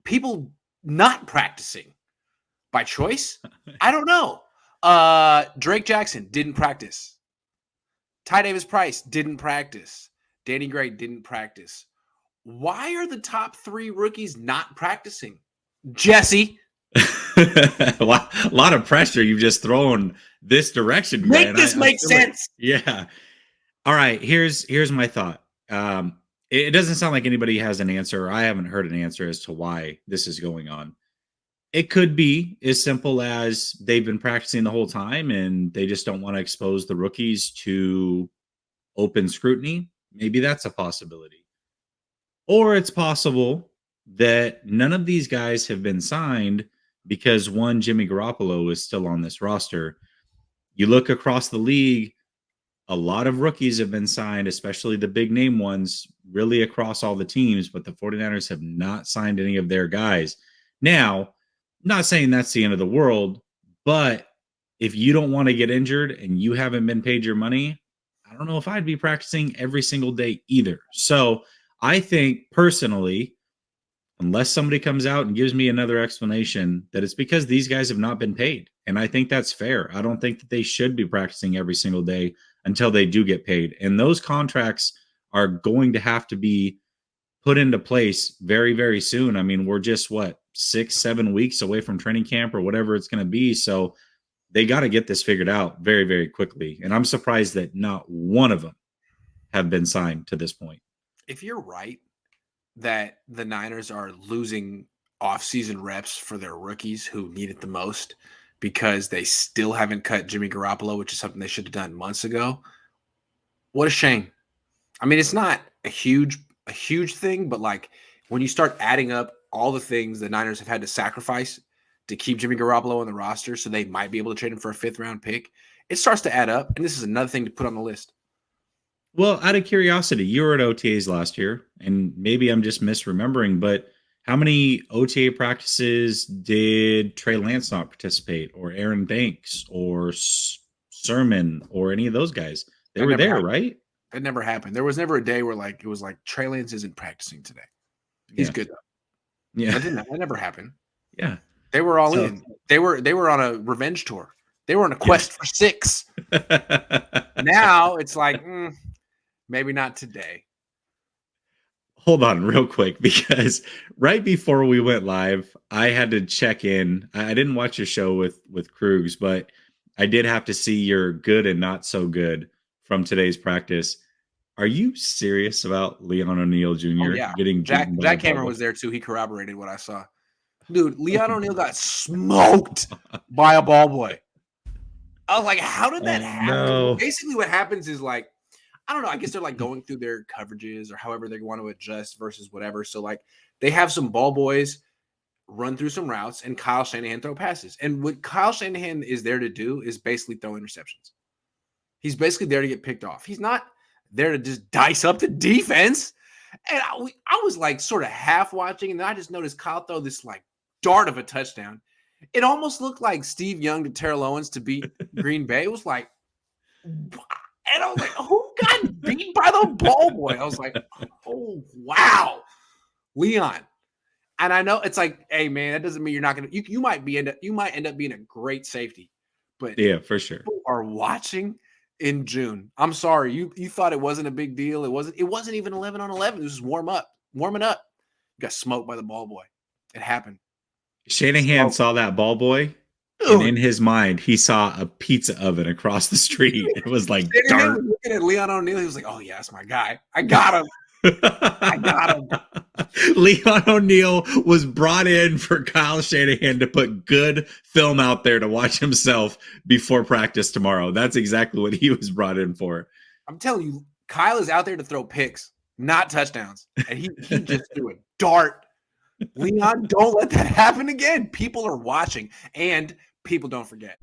people not practicing by choice? I don't know. Drake Jackson didn't practice. Ty Davis Price didn't practice. Danny Gray didn't practice. Why are the top 3 rookies not practicing? Jesse. A lot of pressure you've just thrown this direction. Make this make sense. Yeah. All right. Here's my thought. It doesn't sound like anybody has an answer. I haven't heard an answer as to why this is going on. It could be as simple as they've been practicing the whole time and they just don't want to expose the rookies to open scrutiny. Maybe that's a possibility. Or it's possible that none of these guys have been signed because one, Jimmy Garoppolo is still on this roster. You look across the league, a lot of rookies have been signed, especially the big name ones, really across all the teams, but the 49ers have not signed any of their guys. Now, not saying that's the end of the world, but if you don't want to get injured and you haven't been paid your money, I don't know if I'd be practicing every single day either. So I think personally, unless somebody comes out and gives me another explanation, that it's because these guys have not been paid. And I think that's fair. I don't think that they should be practicing every single day until they do get paid. And those contracts are going to have to be put into place very, very soon. I mean, we're just 6-7 weeks away from training camp or whatever it's going to be. So they got to get this figured out very, very quickly. And I'm surprised that not one of them have been signed to this point. If you're right that the Niners are losing offseason reps for their rookies who need it the most because they still haven't cut Jimmy Garoppolo, which is something they should have done months ago, what a shame. I mean, it's not a huge thing, but like when you start adding up all the things the Niners have had to sacrifice to keep Jimmy Garoppolo on the roster so they might be able to trade him for a 5th-round pick, it starts to add up, and this is another thing to put on the list. Well, out of curiosity, you were at OTAs last year, and maybe I'm just misremembering, but how many OTA practices did Trey Lance not participate, or Aaron Banks, or Sermon, or any of those guys? They were there, right? That never happened. There was never a day where it was like Trey Lance isn't practicing today. He's good though. Yeah, that never happened. Yeah, they were all in. They were on a revenge tour. They were on a quest for 6. Now it's like maybe not today. Hold on real quick, because right before we went live, I had to check in. I didn't watch your show with Krugs, but I did have to see your good and not so good from today's practice. Are you serious about Leon O'Neal Jr. getting Jack Cameron was there too. He corroborated what I saw. Dude, Leon O'Neal got smoked by a ball boy. I was like, how did that happen? No. Basically what happens is I don't know. I guess they're going through their coverages or however they want to adjust versus whatever. So they have some ball boys run through some routes and Kyle Shanahan throw passes. And what Kyle Shanahan is there to do is basically throw interceptions. He's basically there to get picked off. He's not there to just dice up the defense. And I was sort of half watching, and then I just noticed Kyle throw this dart of a touchdown. It almost looked like Steve Young to Terrell Owens to beat Green Bay. It was and I was like, who got beat by the ball boy? I was like, oh, wow. Leon. And I know it's hey, man, that doesn't mean you're not going to – you might end up being a great safety. But yeah, for sure. People are watching in June. I'm sorry. You thought it wasn't a big deal. It wasn't even 11 on 11. It was just warming up. You got smoked by the ball boy. It happened. Shanahan saw that ball boy. And in his mind, he saw a pizza oven across the street. It was like dark. Looking at Leon O'Neal, he was like, "Oh yeah, that's my guy. I got him. I got him." Leon O'Neal was brought in for Kyle Shanahan to put good film out there to watch himself before practice tomorrow. That's exactly what he was brought in for. I'm telling you, Kyle is out there to throw picks, not touchdowns, and he just threw a dart. Leon, don't let that happen again. People are watching, and people don't forget.